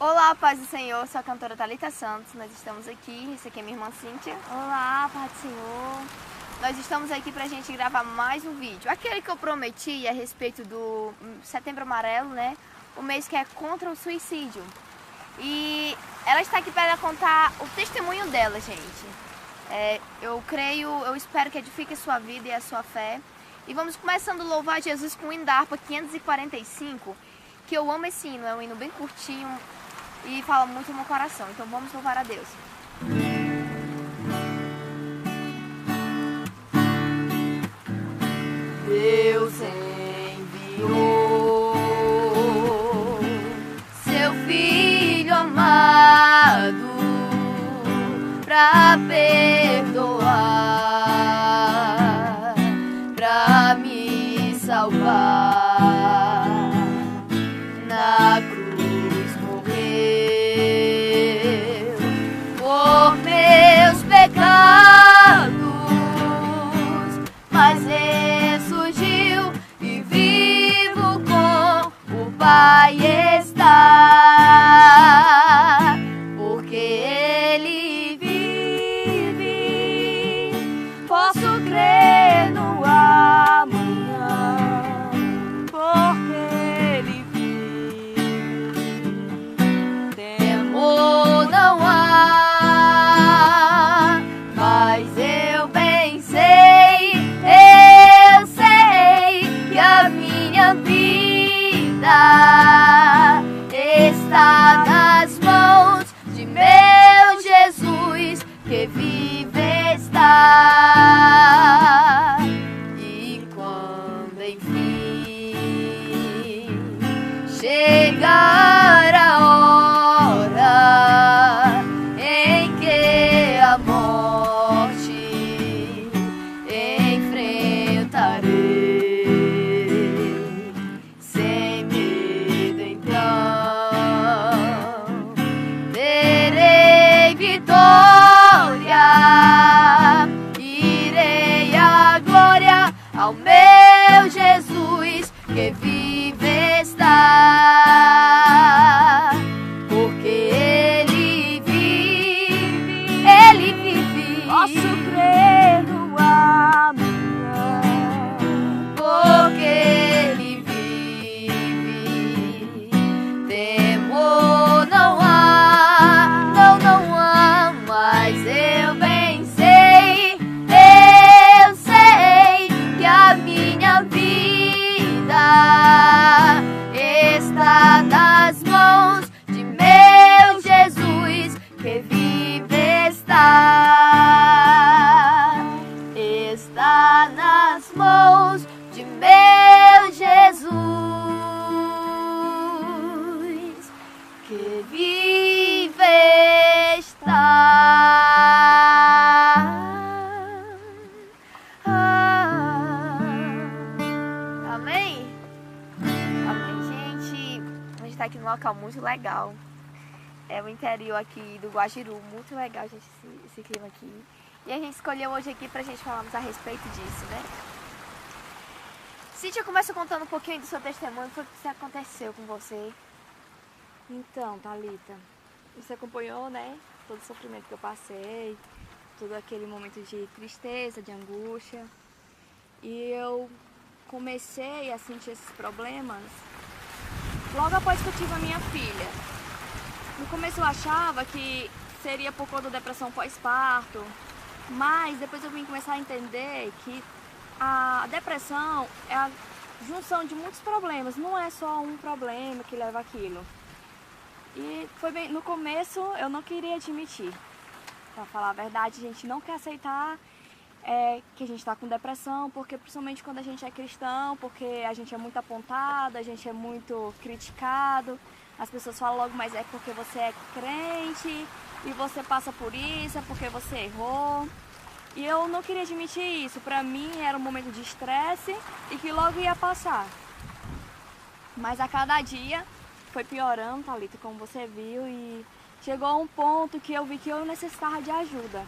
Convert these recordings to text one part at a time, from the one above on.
Olá, paz do Senhor, sou a cantora Thalita Santos, nós estamos aqui, essa aqui é minha irmã Cíntia. Olá, paz do Senhor. Nós estamos aqui pra gente gravar mais um vídeo, aquele que eu prometi a respeito do Setembro Amarelo, né? O mês que é contra o suicídio. E ela está aqui para contar o testemunho dela, gente. Eu espero que edifique a sua vida e a sua fé. E vamos começando a louvar Jesus com o hino da harpa 545, que eu amo esse hino, é um hino bem curtinho e fala muito no meu coração. Então vamos louvar a Deus. Deus enviou seu Filho amado pra perdoar, pra me salvar. Na cruz morreu por meus pecados, mas ressurgiu e vivo com o Pai está, porque Ele vive, posso crer no amanhã, porque Ele vive. Temor não há, mas eu bem sei que a minha vida está nas mãos de meu Jesus, que vive está. E quando enfim chegar a hora em que a morte enfrentarei, sem medo então terei vitória, irei à glória ao meu Jesus, que vive está, porque Ele vive, Posso crer no amanhã, porque Ele vive. Temor não há, não há, mas eu bem sei que a minha vida está nas mãos de meu Jesus, que vive está nas mãos de meu Jesus, que vive Amém? Amém, gente. A gente tá aqui num local muito legal. É o interior aqui do Guajiru, muito legal, gente, esse clima aqui. E a gente escolheu hoje aqui pra gente falarmos a respeito disso, né? Cíntia, começa contando um pouquinho do seu testemunho, o que aconteceu com você. Então, Thalita, você acompanhou, né, todo o sofrimento que eu passei, todo aquele momento de tristeza, de angústia. E eu comecei a sentir esses problemas logo após que eu tive a minha filha. No começo eu achava que seria por conta da depressão pós-parto, mas depois eu vim começar a entender que a depressão é a junção de muitos problemas, não é só um problema que leva aquilo. E foi bem, no começo eu não queria admitir, pra falar a verdade, a gente não quer aceitar que a gente está com depressão, porque principalmente quando a gente é cristão, porque a gente é muito apontado, a gente é muito criticado, as pessoas falam logo, mas é porque você é crente e você passa por isso, é porque você errou. E eu não queria admitir isso, pra mim era um momento de estresse e que logo ia passar. Mas a cada dia foi piorando, Thalita, como você viu, e chegou a um ponto que eu vi que eu necessitava de ajuda,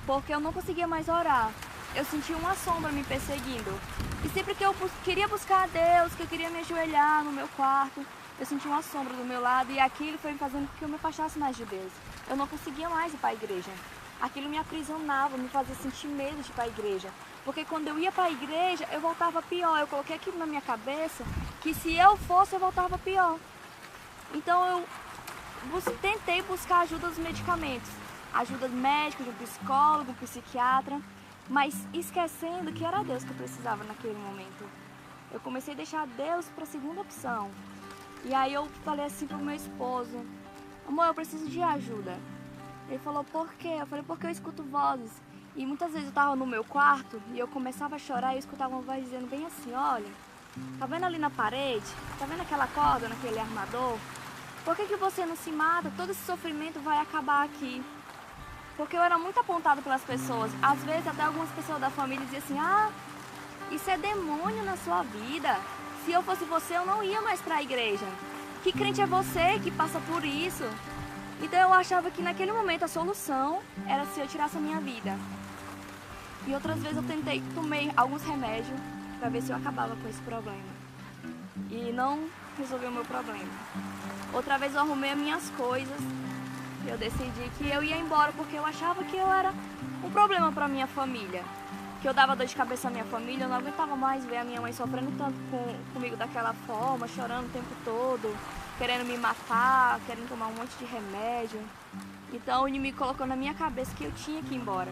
porque eu não conseguia mais orar. Eu sentia uma sombra me perseguindo. E sempre que eu queria buscar a Deus, que eu queria me ajoelhar no meu quarto, eu senti uma sombra do meu lado e aquilo foi fazendo com que eu me afastasse mais de Deus. Eu não conseguia mais ir para a igreja. Aquilo me aprisionava, me fazia sentir medo de ir para a igreja. Porque quando eu ia para a igreja, eu voltava pior. Eu coloquei aquilo na minha cabeça que se eu fosse, eu voltava pior. Então eu tentei buscar ajuda dos medicamentos. Ajuda do médico, de um psicólogo, um psiquiatra. Mas esquecendo que era Deus que eu precisava naquele momento. Eu comecei a deixar Deus para a segunda opção. E aí eu falei assim pro meu esposo: amor, eu preciso de ajuda. Ele falou: por quê? Eu falei: porque eu escuto vozes. E muitas vezes eu tava no meu quarto e eu começava a chorar e eu escutava uma voz dizendo bem assim: olha, tá vendo ali na parede? Tá vendo aquela corda naquele armador? Por que você não se mata? Todo esse sofrimento vai acabar aqui. Porque eu era muito apontada pelas pessoas. Às vezes até algumas pessoas da família diziam assim: ah, isso é demônio na sua vida. Se eu fosse você, eu não ia mais para a igreja. Que crente é você que passa por isso? Então eu achava que naquele momento a solução era se eu tirasse a minha vida. E outras vezes eu tomei alguns remédios para ver se eu acabava com esse problema. E não resolveu o meu problema. Outra vez eu arrumei as minhas coisas. Eu decidi que eu ia embora porque eu achava que eu era um problema para minha família. Que eu dava dor de cabeça à minha família, eu não aguentava mais ver a minha mãe sofrendo tanto comigo daquela forma, chorando o tempo todo, querendo me matar, querendo tomar um monte de remédio. Então o inimigo colocou na minha cabeça que eu tinha que ir embora.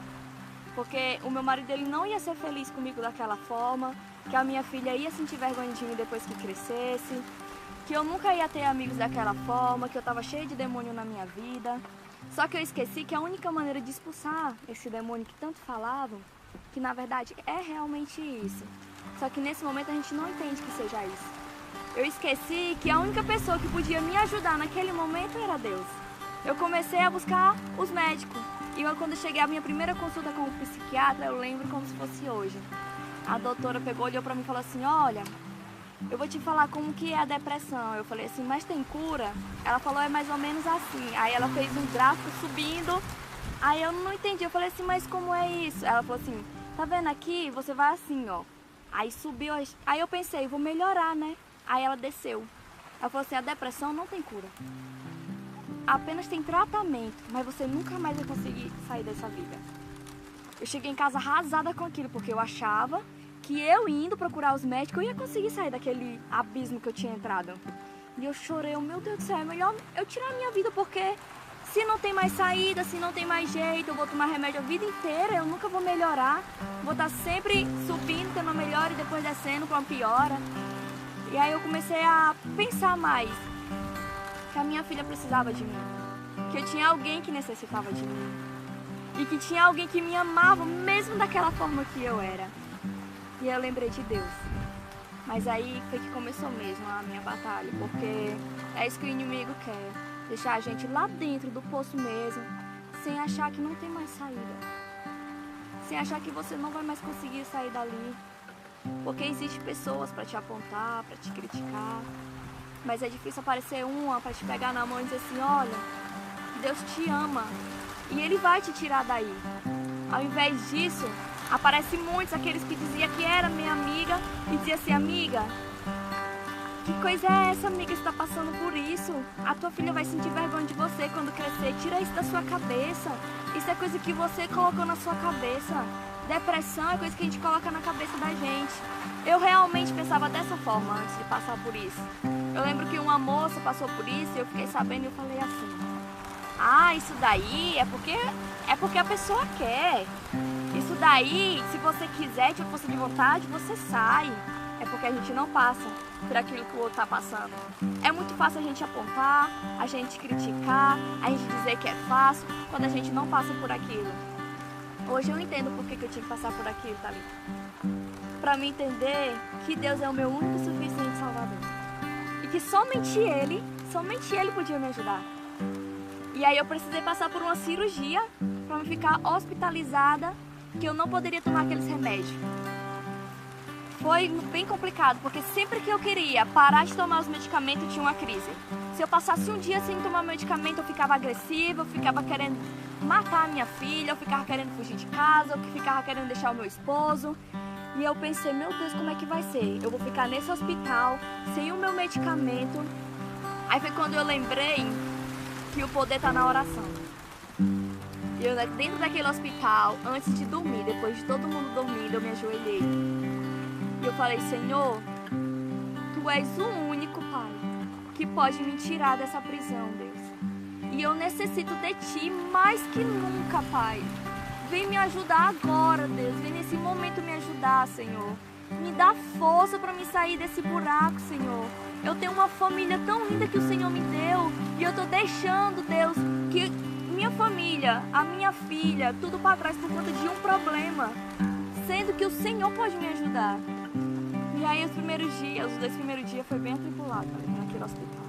Porque o meu marido ele não ia ser feliz comigo daquela forma, que a minha filha ia sentir vergonha de mim depois que crescesse, que eu nunca ia ter amigos daquela forma, que eu estava cheia de demônio na minha vida. Só que eu esqueci que a única maneira de expulsar esse demônio que tanto falavam, que na verdade é realmente isso. Só que nesse momento a gente não entende que seja isso. Eu esqueci que a única pessoa que podia me ajudar naquele momento era Deus. Eu comecei a buscar os médicos. E quando eu cheguei à minha primeira consulta com o psiquiatra, eu lembro como se fosse hoje. A doutora pegou, olhou pra mim e falou assim: olha, eu vou te falar como que é a depressão. Eu falei assim: mas tem cura? Ela falou: é mais ou menos assim. Aí ela fez um gráfico subindo. Aí eu não entendi, eu falei assim: mas como é isso? Ela falou assim: tá vendo aqui? Você vai assim, ó. Aí subiu, aí eu pensei: vou melhorar, né? Aí ela desceu. Ela falou assim: a depressão não tem cura. Apenas tem tratamento, mas você nunca mais vai conseguir sair dessa vida. Eu cheguei em casa arrasada com aquilo, porque eu achava que eu indo procurar os médicos eu ia conseguir sair daquele abismo que eu tinha entrado. E eu chorei: meu Deus do céu, é melhor eu tirar a minha vida, porque se não tem mais saída, se não tem mais jeito, eu vou tomar remédio a vida inteira, eu nunca vou melhorar. Vou estar sempre subindo, tendo uma melhora e depois descendo para uma piora. E aí eu comecei a pensar mais que a minha filha precisava de mim, que eu tinha alguém que necessitava de mim e que tinha alguém que me amava mesmo daquela forma que eu era. E eu lembrei de Deus. Mas aí foi que começou mesmo a minha batalha, porque é isso que o inimigo quer, deixar a gente lá dentro do poço mesmo, sem achar que não tem mais saída, sem achar que você não vai mais conseguir sair dali, porque existem pessoas para te apontar, para te criticar, mas é difícil aparecer uma para te pegar na mão e dizer assim: olha, Deus te ama e Ele vai te tirar daí. Ao invés disso, aparecem muitos aqueles que diziam que era minha amiga e diziam assim: amiga, que coisa é essa, amiga? Você está passando por isso? A tua filha vai sentir vergonha de você quando crescer. Tira isso da sua cabeça. Isso é coisa que você colocou na sua cabeça. Depressão é coisa que a gente coloca na cabeça da gente. Eu realmente pensava dessa forma antes de passar por isso. Eu lembro que uma moça passou por isso e eu fiquei sabendo e eu falei assim: ah, isso daí é porque a pessoa quer. Isso daí, se você quiser, tiver força de vontade, você sai. É porque a gente não passa por aquilo que o outro está passando. É muito fácil a gente apontar, a gente criticar, a gente dizer que é fácil, quando a gente não passa por aquilo. Hoje eu entendo por que eu tinha que passar por aquilo, Thalita. Para me entender que Deus é o meu único e suficiente Salvador. E que somente Ele podia me ajudar. E aí eu precisei passar por uma cirurgia para me ficar hospitalizada, que eu não poderia tomar aqueles remédios. Foi bem complicado, porque sempre que eu queria parar de tomar os medicamentos, eu tinha uma crise. Se eu passasse um dia sem tomar medicamento, eu ficava agressiva, eu ficava querendo matar a minha filha, eu ficava querendo fugir de casa, eu ficava querendo deixar o meu esposo. E eu pensei: meu Deus, como é que vai ser? Eu vou ficar nesse hospital, sem o meu medicamento, Aí foi quando eu lembrei que o poder tá na oração. Eu, dentro daquele hospital, antes de dormir, depois de todo mundo dormindo, eu me ajoelhei. E eu falei, Senhor, Tu és o único, Pai, que pode me tirar dessa prisão, Deus. E eu necessito de Ti mais que nunca, Pai. Vem me ajudar agora, Deus. Vem nesse momento me ajudar, Senhor. Me dá força para me sair desse buraco, Senhor. Eu tenho uma família tão linda que o Senhor me deu. E eu tô deixando, Deus, que minha família, a minha filha, tudo para trás por conta de um problema. Sendo que o Senhor pode me ajudar. E aí os 2 primeiros dias foi bem atribulado naquele hospital.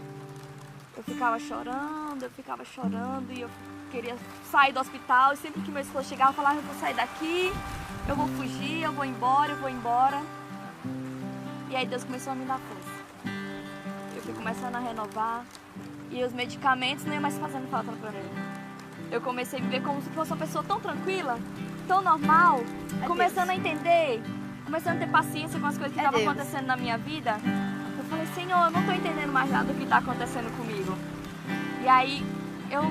Eu ficava chorando e eu queria sair do hospital. E sempre que meu esposo chegava, eu falava, eu vou sair daqui, eu vou fugir, eu vou embora. E aí Deus começou a me dar força. Eu fui começando a renovar e os medicamentos não iam mais fazendo falta pra mim. Eu comecei a viver como se fosse uma pessoa tão tranquila, tão normal, começando a entender, começando a ter paciência com as coisas que estavam acontecendo na minha vida. Eu falei, Senhor, eu não estou entendendo mais nada do que está acontecendo comigo. E aí eu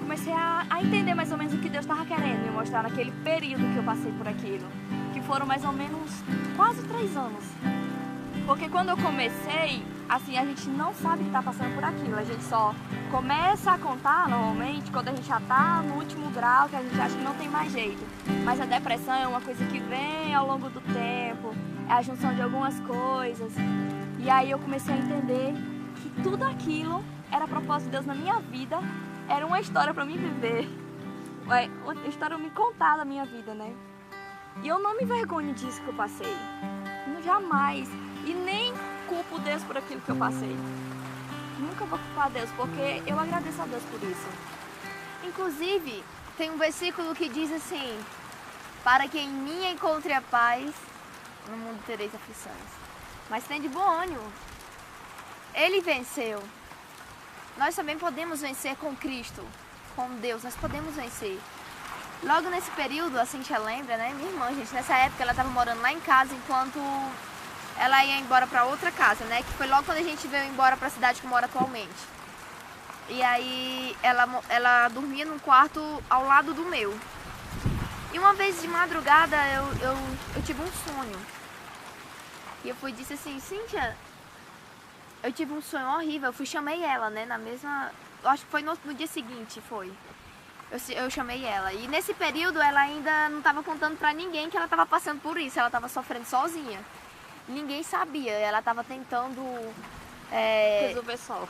comecei a entender mais ou menos o que Deus estava querendo me mostrar naquele período que eu passei por aquilo. Que foram mais ou menos quase 3 anos. Porque quando eu comecei, assim, a gente não sabe que está passando por aquilo. A gente só começa a contar, normalmente, quando a gente já está no último grau, que a gente acha que não tem mais jeito. Mas a depressão é uma coisa que vem ao longo do tempo, é a junção de algumas coisas. E aí eu comecei a entender que tudo aquilo era propósito de Deus na minha vida, era uma história para mim viver, uma história para me contar da minha vida, né? E eu não me envergonho disso que eu passei, jamais, e nem culpo Deus por aquilo que eu passei. Nunca vou culpar Deus, porque eu agradeço a Deus por isso. Inclusive, tem um versículo que diz assim, para que em mim encontre a paz, no mundo tereis aflições. Mas tem de bom ânimo. Ele venceu. Nós também podemos vencer com Cristo, com Deus. Nós podemos vencer. Logo nesse período, a Cintia lembra, né? Minha irmã, gente, nessa época ela estava morando lá em casa enquanto ela ia embora para outra casa, né? Que foi logo quando a gente veio embora para a cidade que mora atualmente. E aí ela dormia num quarto ao lado do meu. E uma vez de madrugada eu tive um sonho. E eu disse assim, Cíntia, eu tive um sonho horrível. Eu chamei ela, né, na mesma... Acho que foi no dia seguinte, foi. Eu chamei ela. E nesse período ela ainda não estava contando pra ninguém que ela estava passando por isso. Ela estava sofrendo sozinha. Ninguém sabia. Ela estava tentando...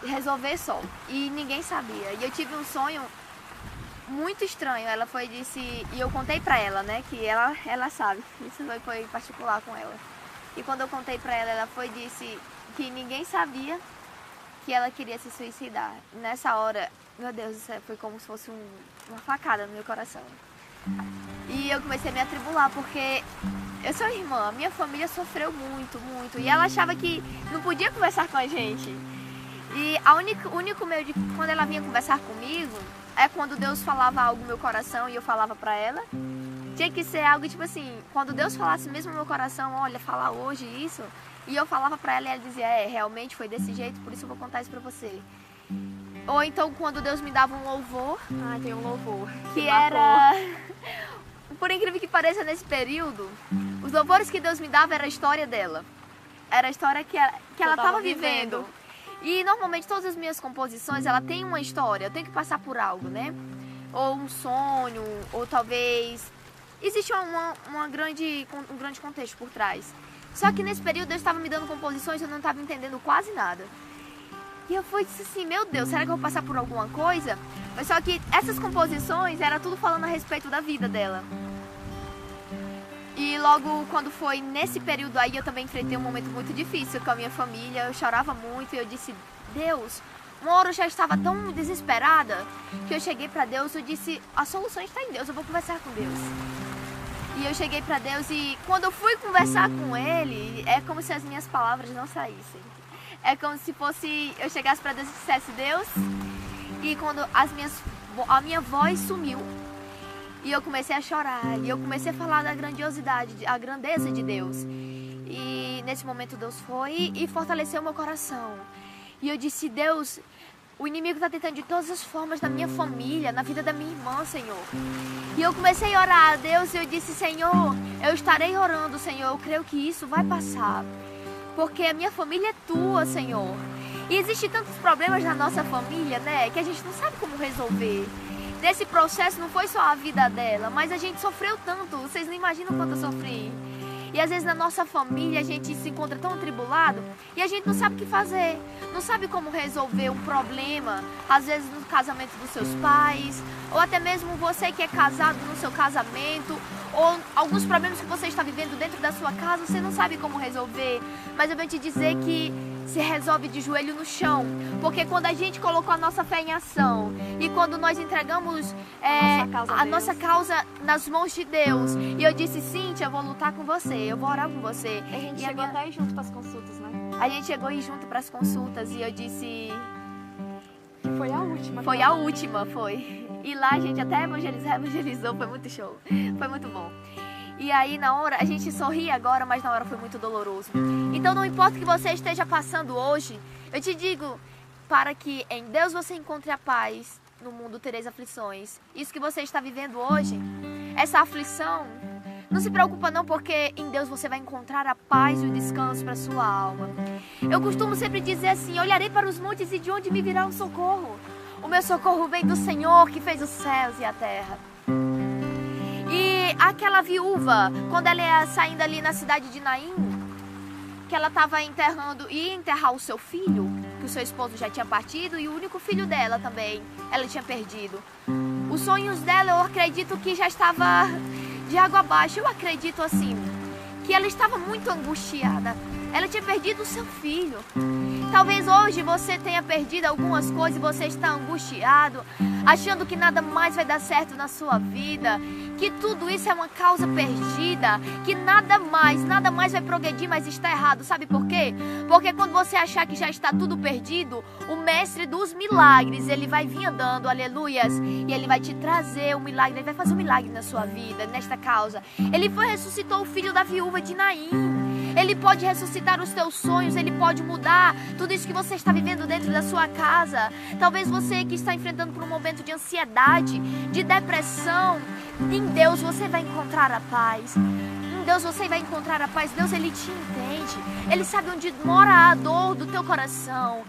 resolver só. E ninguém sabia. E eu tive um sonho muito estranho. Ela disse... E eu contei pra ela, né, que ela sabe. Isso foi particular com ela. E quando eu contei pra ela, disse que ninguém sabia que ela queria se suicidar. E nessa hora, meu Deus do céu, foi como se fosse uma facada no meu coração. E eu comecei a me atribular, porque eu sou irmã, minha família sofreu muito, muito. E ela achava que não podia conversar com a gente. E o único meio de quando ela vinha conversar comigo, é quando Deus falava algo no meu coração e eu falava pra ela. Tinha que ser algo tipo assim, quando Deus falasse mesmo no meu coração, olha, falar hoje isso, e eu falava pra ela e ela dizia, realmente foi desse jeito, por isso eu vou contar isso pra você. Ou então quando Deus me dava um louvor, tem um louvor, que era, por incrível que pareça nesse período, os louvores que Deus me dava era a história dela, era a história que ela estava vivendo. E normalmente todas as minhas composições, ela tem uma história, eu tenho que passar por algo, né? Ou um sonho, ou talvez... Existe um grande contexto por trás. Só que nesse período eu estava me dando composições e eu não estava entendendo quase nada. E eu disse assim, meu Deus, será que eu vou passar por alguma coisa? Mas só que essas composições era tudo falando a respeito da vida dela. E logo quando foi nesse período aí eu também enfrentei um momento muito difícil com a minha família. Eu chorava muito e eu disse, Deus... Uma hora eu já estava tão desesperada que eu cheguei para Deus e disse, a solução está em Deus, eu vou conversar com Deus. E eu cheguei para Deus e quando eu fui conversar com Ele, é como se as minhas palavras não saíssem. É como se eu chegasse para Deus e dissesse, Deus, e quando a minha voz sumiu, e eu comecei a chorar, e eu comecei a falar da grandiosidade, a grandeza de Deus. E nesse momento Deus foi e fortaleceu meu coração. E eu disse, Deus, o inimigo está tentando de todas as formas na minha família, na vida da minha irmã, Senhor. E eu comecei a orar a Deus e eu disse, Senhor, eu estarei orando, Senhor, eu creio que isso vai passar. Porque a minha família é tua, Senhor. E existem tantos problemas na nossa família, né, que a gente não sabe como resolver. Nesse processo não foi só a vida dela, mas a gente sofreu tanto, vocês não imaginam quanto eu sofri. E às vezes na nossa família a gente se encontra tão atribulado e a gente não sabe o que fazer, não sabe como resolver um problema, às vezes no casamento dos seus pais, ou até mesmo você que é casado no seu casamento, ou alguns problemas que você está vivendo dentro da sua casa, você não sabe como resolver. Mas eu venho te dizer que se resolve de joelho no chão, porque quando a gente colocou a nossa fé em ação e quando nós entregamos a nossa causa nas mãos de Deus, e eu disse, Cíntia, eu vou lutar com você, eu vou orar com você. A gente chegou até ir junto para as consultas, né? A gente chegou a ir junto para as consultas e eu disse... Foi a última. Foi a última, foi. E lá a gente até evangelizou, foi muito show, foi muito bom. E aí na hora, a gente sorri agora, mas na hora foi muito doloroso. Então não importa o que você esteja passando hoje, eu te digo, para que em Deus você encontre a paz, no mundo tereis aflições. Isso que você está vivendo hoje, essa aflição, não se preocupa não, porque em Deus você vai encontrar a paz e o descanso para a sua alma. Eu costumo sempre dizer assim, olharei para os montes e de onde me virá o socorro? O meu socorro vem do Senhor que fez os céus e a terra. E aquela viúva, quando ela ia saindo ali na cidade de Naim, que ela estava ia enterrar o seu filho, que o seu esposo já tinha partido, e o único filho dela também, ela tinha perdido. Os sonhos dela, eu acredito que já estava de água abaixo. Eu acredito assim, que ela estava muito angustiada. Ela tinha perdido o seu filho. Talvez hoje você tenha perdido algumas coisas e você está angustiado, achando que nada mais vai dar certo na sua vida, que tudo isso é uma causa perdida, que nada mais vai progredir, mas está errado. Sabe por quê? Porque quando você achar que já está tudo perdido, o mestre dos milagres, ele vai vir andando, aleluias, e ele vai te trazer um milagre, ele vai fazer um milagre na sua vida, nesta causa. Ele ressuscitou o filho da viúva de Naim. Ele pode ressuscitar os teus sonhos, Ele pode mudar tudo isso que você está vivendo dentro da sua casa. Talvez você que está enfrentando por um momento de ansiedade, de depressão, em Deus você vai encontrar a paz. Em Deus você vai encontrar a paz. Deus, Ele te entende. Ele sabe onde mora a dor do teu coração.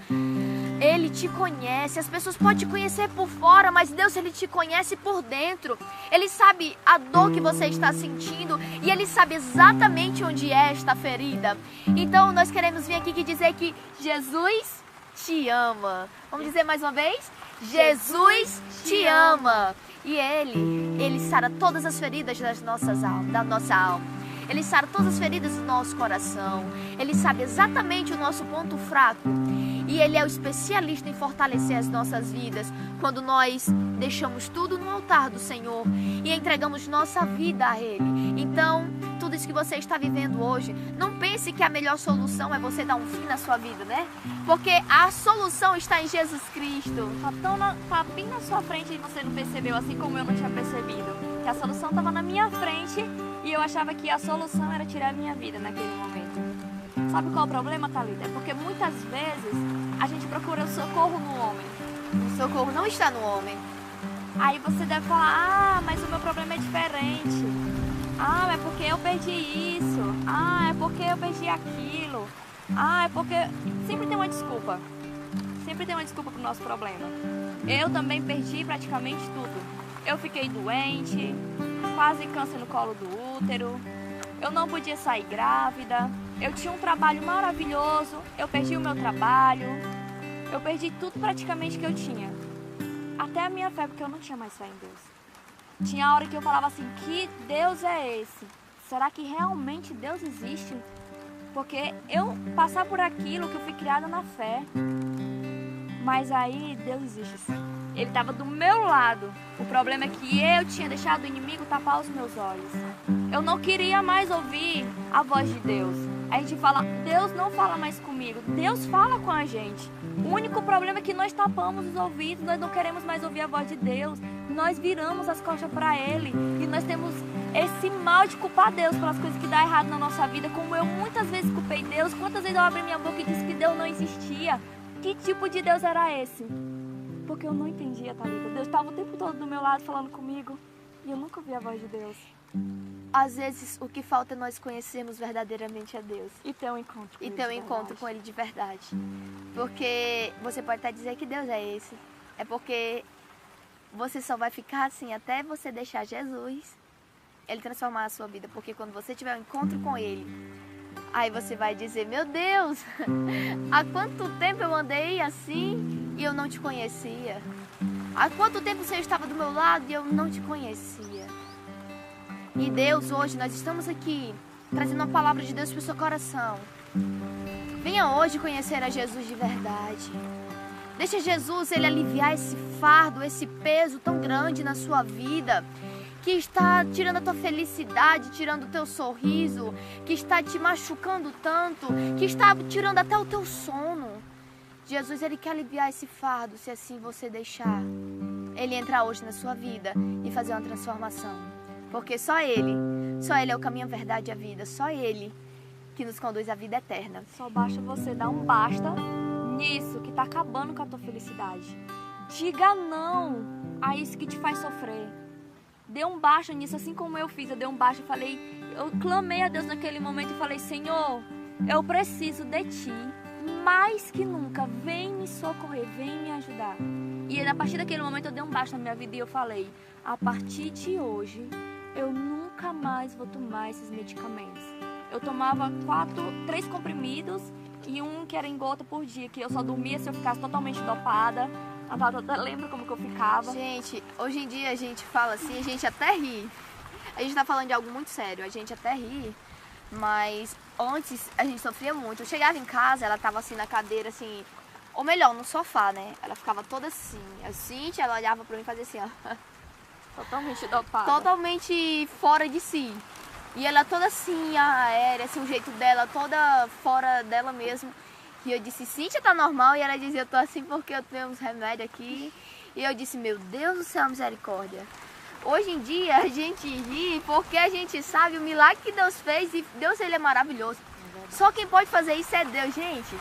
Ele te conhece. As pessoas podem te conhecer por fora, mas Deus, Ele te conhece por dentro. Ele sabe a dor que você está sentindo e Ele sabe exatamente onde é esta ferida. Então nós queremos vir aqui e dizer que Jesus te ama. Vamos dizer mais uma vez? Jesus te ama. E Ele sara todas as feridas da nossa alma. Ele sara todas as feridas do nosso coração. Ele sabe exatamente o nosso ponto fraco. E Ele é o especialista em fortalecer as nossas vidas quando nós deixamos tudo no altar do Senhor e entregamos nossa vida a Ele. Então, tudo isso que você está vivendo hoje, não pense que a melhor solução é você dar um fim na sua vida, né? Porque a solução está em Jesus Cristo. Tá bem na sua frente e você não percebeu, assim como eu não tinha percebido. Que a solução estava na minha frente e eu achava que a solução era tirar a minha vida naquele momento. Sabe qual é o problema, Thalita? É porque muitas vezes a gente procura o socorro no homem. O socorro não está no homem. Aí você deve falar, mas o meu problema é diferente. É porque eu perdi isso. É porque eu perdi aquilo. É porque... Sempre tem uma desculpa. Sempre tem uma desculpa pro nosso problema. Eu também perdi praticamente tudo. Eu fiquei doente, quase câncer no colo do útero. Eu não podia sair grávida. Eu tinha um trabalho maravilhoso. Eu perdi o meu trabalho. Eu perdi tudo praticamente que eu tinha. Até a minha fé, porque eu não tinha mais fé em Deus. Tinha hora que eu falava assim, que Deus é esse? Será que realmente Deus existe? Porque eu passar por aquilo que eu fui criada na fé. Mas aí Deus existe sim. Ele estava do meu lado. O problema é que eu tinha deixado o inimigo tapar os meus olhos. Eu não queria mais ouvir a voz de Deus. A gente fala, Deus não fala mais comigo. Deus fala com a gente. O único problema é que nós tapamos os ouvidos. Nós não queremos mais ouvir a voz de Deus. Nós viramos as costas para Ele. E nós temos esse mal de culpar Deus pelas coisas que dão errado na nossa vida. Como eu muitas vezes culpei Deus. Quantas vezes eu abri minha boca e disse que Deus não existia. que tipo de Deus era esse? Porque eu não entendia, Thalita. Deus estava o tempo todo do meu lado falando comigo e eu nunca ouvi a voz de Deus. Às vezes o que falta é nós conhecermos verdadeiramente a Deus. E ter um encontro com E Ele ter um de encontro verdade. com Ele de verdade. Porque você pode até dizer que Deus é esse. É porque você só vai ficar assim até você deixar Jesus, Ele transformar a sua vida. Porque quando você tiver um encontro com Ele, aí você vai dizer, meu Deus, há quanto tempo eu andei assim e eu não te conhecia? Há quanto tempo o Senhor estava do meu lado e eu não te conhecia? E Deus, hoje nós estamos aqui trazendo uma palavra de Deus para o seu coração. Venha hoje conhecer a Jesus de verdade. Deixa Jesus, Ele aliviar esse fardo, esse peso tão grande na sua vida, que está tirando a tua felicidade, tirando o teu sorriso, que está te machucando tanto, que está tirando até o teu sono. Jesus, Ele quer aliviar esse fardo, se assim você deixar Ele entrar hoje na sua vida e fazer uma transformação. Porque só Ele é o caminho, a verdade e a vida. Só Ele que nos conduz à vida eterna. Só basta você dar um basta nisso que está acabando com a tua felicidade. Diga não a isso que te faz sofrer. Dê um basta nisso, assim como eu fiz. Eu dei um basta e falei, eu clamei a Deus naquele momento e falei, Senhor, eu preciso de Ti. Mais que nunca, vem me socorrer, vem me ajudar. E a partir daquele momento eu dei um basta na minha vida e eu falei, a partir de hoje, eu nunca mais vou tomar esses medicamentos. Eu tomava 3 comprimidos e um que era em gota por dia, que eu só dormia se eu ficasse totalmente dopada. A Tata lembra como que eu ficava? Gente, hoje em dia a gente fala assim, a gente até ri. A gente tá falando de algo muito sério, a gente até ri. Mas antes a gente sofria muito. Eu chegava em casa, ela tava assim na cadeira, assim, ou melhor, no sofá, né? Ela ficava toda assim. Assim, ela olhava pra mim e fazia assim, ó. Totalmente dopada. Totalmente fora de si. E ela toda assim, aérea, assim, o jeito dela, toda fora dela mesmo. E eu disse, Cíntia, tá normal? E ela dizia, eu tô assim porque eu tenho uns remédios aqui. E eu disse, meu Deus do céu, misericórdia. Hoje em dia a gente ri porque a gente sabe o milagre que Deus fez e Deus, Ele é maravilhoso. Só quem pode fazer isso é Deus, gente.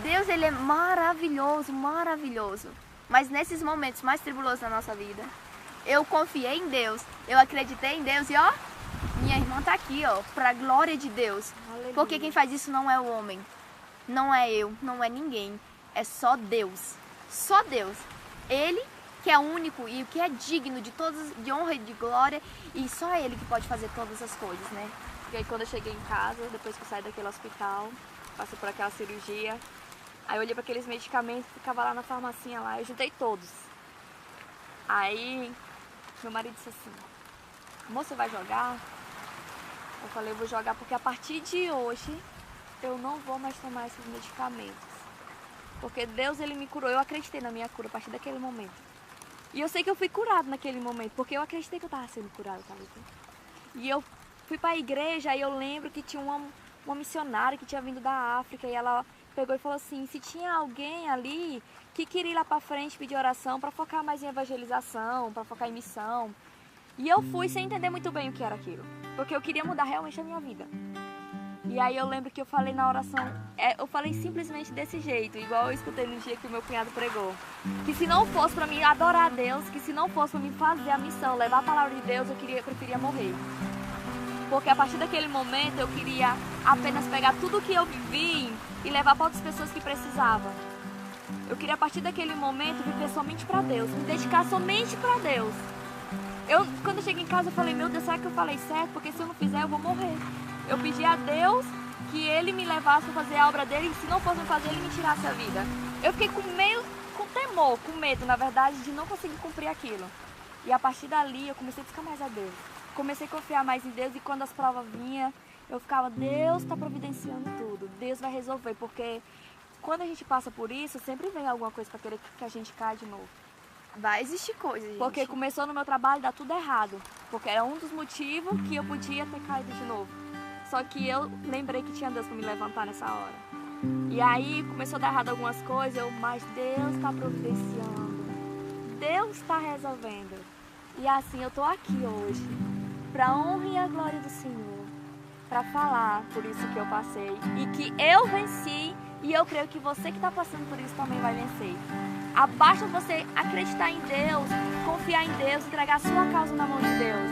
Deus, Ele é maravilhoso, maravilhoso. Mas nesses momentos mais tribulosos da nossa vida, eu confiei em Deus, eu acreditei em Deus e ó, minha irmã tá aqui, ó, pra glória de Deus. Aleluia. Porque quem faz isso não é o homem, não é eu, não é ninguém, é só Deus. Só Deus. Ele que é único e que é digno de todas, de honra e de glória, e só Ele que pode fazer todas as coisas, né? E aí quando eu cheguei em casa, depois que eu saí daquele hospital, passei por aquela cirurgia, aí eu olhei para aqueles medicamentos, ficava lá na farmacinha lá, eu juntei todos. Aí meu marido disse assim, amor, você vai jogar? Eu falei, eu vou jogar porque a partir de hoje eu não vou mais tomar esses medicamentos. Porque Deus, Ele me curou, eu acreditei na minha cura a partir daquele momento. E eu sei que eu fui curado naquele momento, porque eu acreditei que eu estava sendo curada, Thalita. E eu fui para a igreja e eu lembro que tinha uma missionária que tinha vindo da África e ela pegou e falou assim, se tinha alguém ali que queria ir lá para frente pedir oração para focar mais em evangelização, para focar em missão. E eu fui sem entender muito bem o que era aquilo, porque eu queria mudar realmente a minha vida. E aí eu lembro que eu falei na oração, eu falei simplesmente desse jeito, igual eu escutei no dia que o meu cunhado pregou. Que se não fosse para mim adorar a Deus, que se não fosse para mim fazer a missão, levar a palavra de Deus, eu preferia morrer. Porque a partir daquele momento eu queria apenas pegar tudo que eu vivi e levar para outras pessoas que precisavam. Eu queria a partir daquele momento viver somente para Deus, me dedicar somente para Deus. Quando eu cheguei em casa eu falei, meu Deus, será que eu falei certo? Porque se eu não fizer eu vou morrer. Eu pedi a Deus que Ele me levasse a fazer a obra dele e se não fosse fazer, Ele me tirasse a vida. Eu fiquei com temor, com medo, na verdade, de não conseguir cumprir aquilo. E a partir dali eu comecei a buscar mais a Deus. Comecei a confiar mais em Deus e quando as provas vinham, eu ficava, Deus está providenciando tudo, Deus vai resolver. Porque quando a gente passa por isso, sempre vem alguma coisa para querer que a gente caia de novo. Vai existir coisa, gente. Porque começou no meu trabalho dar tudo errado. Porque era um dos motivos que eu podia ter caído de novo. Só que eu lembrei que tinha Deus para me levantar nessa hora. E aí começou a dar errado algumas coisas, mas Deus está providenciando. Deus está resolvendo. E assim eu tô aqui hoje, para a honra e a glória do Senhor, para falar por isso que eu passei e que eu venci E eu creio que você que está passando por isso também vai vencer. Basta você acreditar em Deus, confiar em Deus, entregar a sua causa na mão de Deus,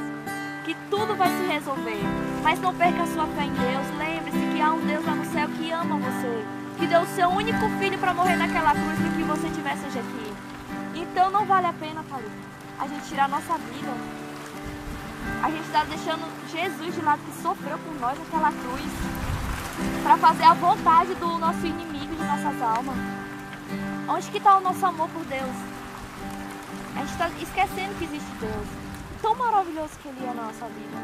que tudo vai se resolver. Mas não perca a sua fé em Deus. Lembre-se que há um Deus lá no céu que ama você, que deu o seu único filho para morrer naquela cruz para que você estivesse hoje aqui. Então não vale a pena, Thalita, a gente tirar a nossa vida. A gente está deixando Jesus de lado, que sofreu por nós naquela cruz, para fazer a vontade do nosso inimigo de nossas almas. Onde que está o nosso amor por Deus? A gente está esquecendo que existe Deus. Tão maravilhoso que Ele é na nossa vida.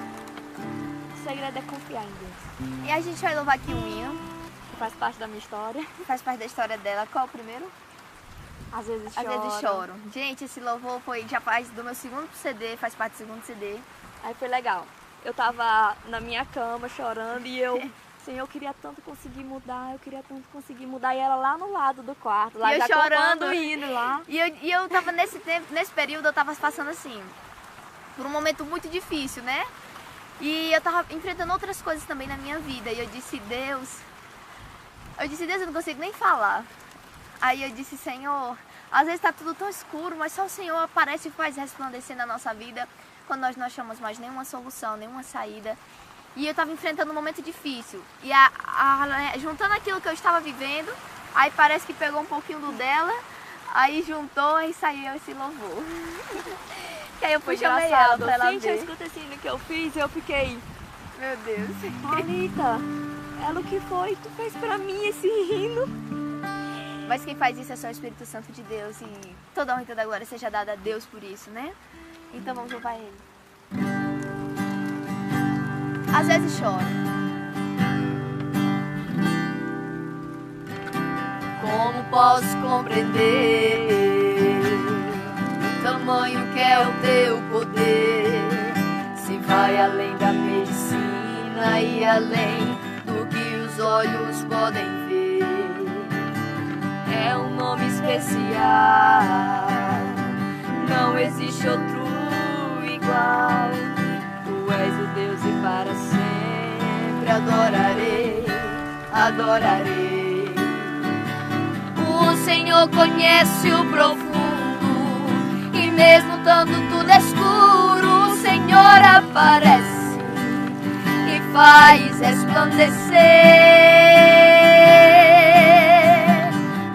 O segredo é confiar em Deus. E a gente vai louvar aqui um hino, Que faz parte da minha história. faz parte da história dela. Qual o primeiro? Às vezes Às choro. vezes choro. Gente, esse louvor já faz do meu segundo CD, faz parte do segundo CD. Aí foi legal. Eu tava na minha cama chorando e eu... Senhor, eu queria tanto conseguir mudar, E ela lá no lado do quarto, lá E eu já chorando. cantando hino lá. E eu tava nesse tempo, nesse período, eu tava passando assim, por um momento muito difícil, né? E eu tava enfrentando outras coisas também na minha vida. E eu disse, Deus, eu não consigo nem falar. Aí eu disse, Senhor, às vezes tá tudo tão escuro, mas só o Senhor aparece e faz resplandecer na nossa vida quando nós não achamos mais nenhuma solução, nenhuma saída. E eu estava enfrentando um momento difícil. E juntando aquilo que eu estava vivendo, aí parece que pegou um pouquinho do dela, aí juntou e saiu esse louvor. Que aí eu Foi chamei ela engraçado. pra ela Gente, eu ver. escutei esse hino que eu fiz e eu fiquei... Meu Deus. Thalita, ela o que foi? Tu fez pra mim esse hino? Mas quem faz isso é só o Espírito Santo de Deus. E toda a honra e toda a glória seja dada a Deus por isso, né? Então vamos louvar Ele. Às vezes choro. Como posso compreender o tamanho que é o teu poder? Se vai além da medicina e além do que os olhos podem ver. É um nome especial, não existe outro igual. Tu és o Deus e para sempre adorarei, adorarei. O Senhor conhece o profundo e mesmo estando tudo escuro, o Senhor aparece e faz resplandecer.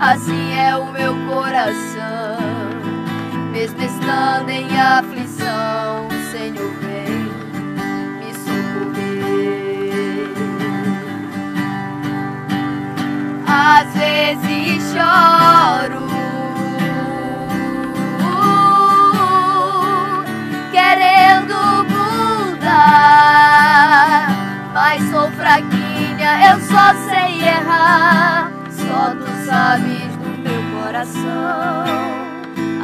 Assim é o meu coração, mesmo estando em aflição, o Senhor vem me socorrer. Às vezes choro, querendo mudar, mas sou fraquinha, eu só sei errar. Só tu sabes do meu coração,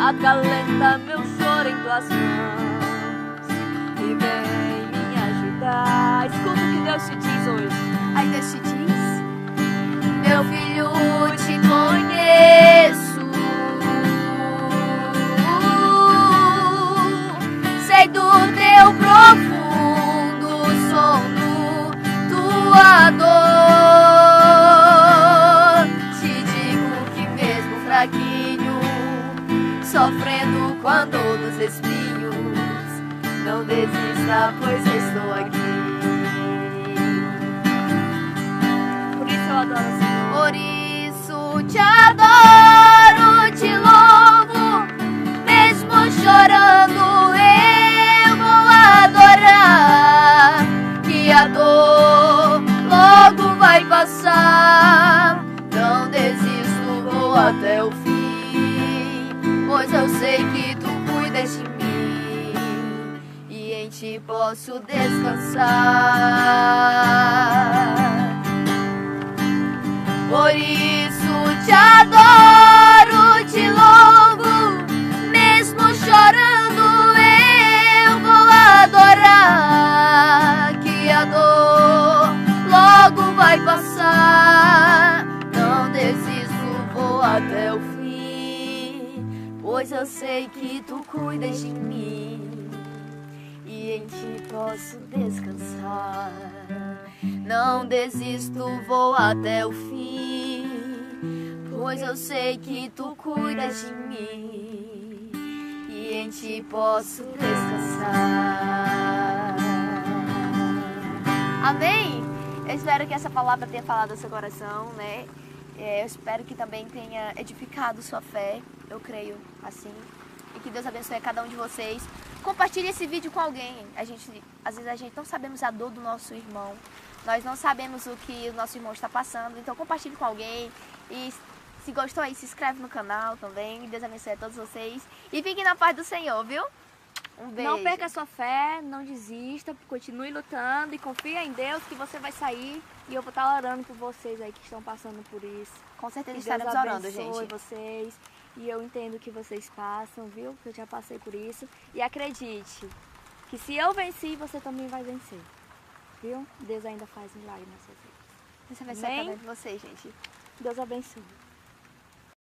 acalenta meu choro em tuas mãos e vem me ajudar. Escuta o que Deus te diz hoje. Aí Deus te diz, Meu filho, te conheço, sei do teu profundo sono, tua dor. Te digo que mesmo fraquinho, sofrendo com a dor dos espinhos, não desista, pois estou aqui. Por isso eu adoro o Senhor. Por isso te adoro, te louvo, mesmo chorando eu vou adorar. Que a dor logo vai passar, não desisto, vou até o fim, pois eu sei que tu cuidas de mim e em ti posso descansar. Por isso te adoro, te louvo, mesmo chorando eu vou adorar. Que a dor logo vai passar, não desisto, vou até o fim, pois eu sei que tu cuidas de mim e em ti posso descansar. Não desisto, vou até o fim, pois eu sei que tu cuidas de mim e em ti posso descansar. Amém? Eu espero que essa palavra tenha falado ao seu coração, né? Eu espero que também tenha edificado sua fé, eu creio assim. E que Deus abençoe a cada um de vocês. Compartilhe esse vídeo com alguém. Às vezes a gente não sabemos a dor do nosso irmão. Nós não sabemos o que o nosso irmão está passando. Então compartilhe com alguém. E se gostou aí, se inscreve no canal também. Deus abençoe a todos vocês. E fiquem na paz do Senhor, viu? Um beijo. Não perca a sua fé, não desista, continue lutando e confia em Deus que você vai sair. E eu vou estar orando por vocês aí que estão passando por isso. Com certeza Que Deus estaremos orando, abençoe gente. vocês. E eu entendo que vocês passam, viu? Que eu já passei por isso. E acredite que se eu venci, você também vai vencer. Viu? Deus ainda faz milagre nas suas vidas. Deus abençoe a cada um de vocês, gente. Deus abençoe.